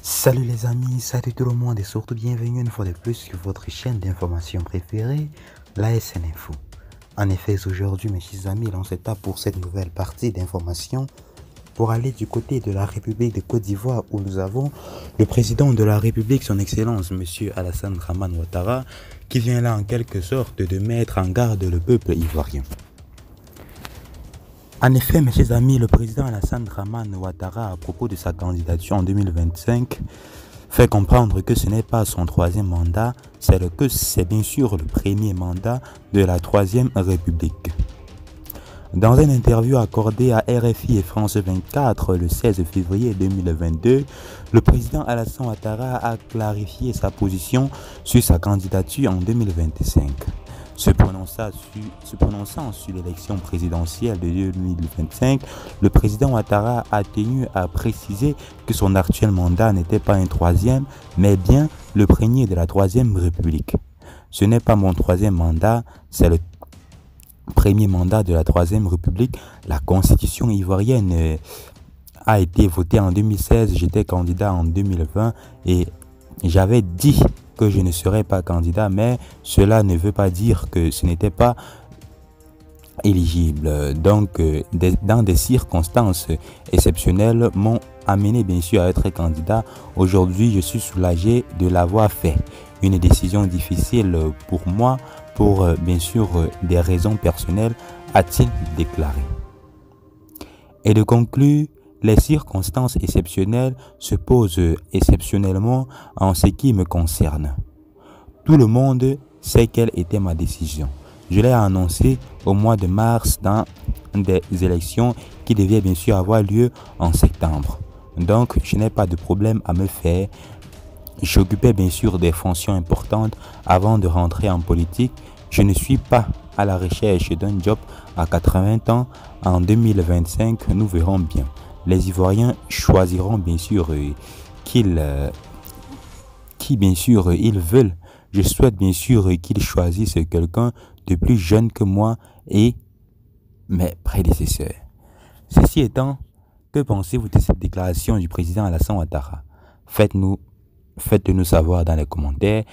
Salut les amis, salut tout le monde et surtout bienvenue une fois de plus sur votre chaîne d'information préférée, la SN Info. En effet, aujourd'hui mes chers amis, on s'étape pour cette nouvelle partie d'information pour aller du côté de la République de Côte d'Ivoire où nous avons le président de la République, son Excellence, Monsieur Alassane Dramane Ouattara, qui vient là en quelque sorte de mettre en garde le peuple ivoirien. En effet, mes chers amis, le président Alassane Dramane Ouattara, à propos de sa candidature en 2025, fait comprendre que ce n'est pas son troisième mandat, c'est bien sûr le premier mandat de la Troisième République. Dans une interview accordée à RFI et France 24 le 16 février 2022, le président Alassane Ouattara a clarifié sa position sur sa candidature en 2025. Se prononçant sur l'élection présidentielle de 2025, le président Ouattara a tenu à préciser que son actuel mandat n'était pas un troisième, mais bien le premier de la Troisième République. Ce n'est pas mon troisième mandat, c'est le premier mandat de la Troisième République. La constitution ivoirienne a été votée en 2016, j'étais candidat en 2020 et j'avais dit que je ne serais pas candidat, mais cela ne veut pas dire que ce n'était pas éligible. Donc, dans des circonstances exceptionnelles, m'ont amené bien sûr à être candidat. Aujourd'hui, je suis soulagé de l'avoir fait. Une décision difficile pour moi, pour bien sûr des raisons personnelles, a-t-il déclaré. Et de conclure, les circonstances exceptionnelles se posent exceptionnellement en ce qui me concerne. Tout le monde sait quelle était ma décision. Je l'ai annoncé au mois de mars dans des élections qui devaient bien sûr avoir lieu en septembre. Donc, je n'ai pas de problème à me faire. J'occupais bien sûr des fonctions importantes avant de rentrer en politique. Je ne suis pas à la recherche d'un job à 80 ans. En 2025, nous verrons bien. Les Ivoiriens choisiront bien sûr qui bien sûr ils veulent. Je souhaite bien sûr qu'ils choisissent quelqu'un de plus jeune que moi et mes prédécesseurs. Ceci étant, que pensez-vous de cette déclaration du président Alassane Ouattara? Faites-le nous savoir dans les commentaires.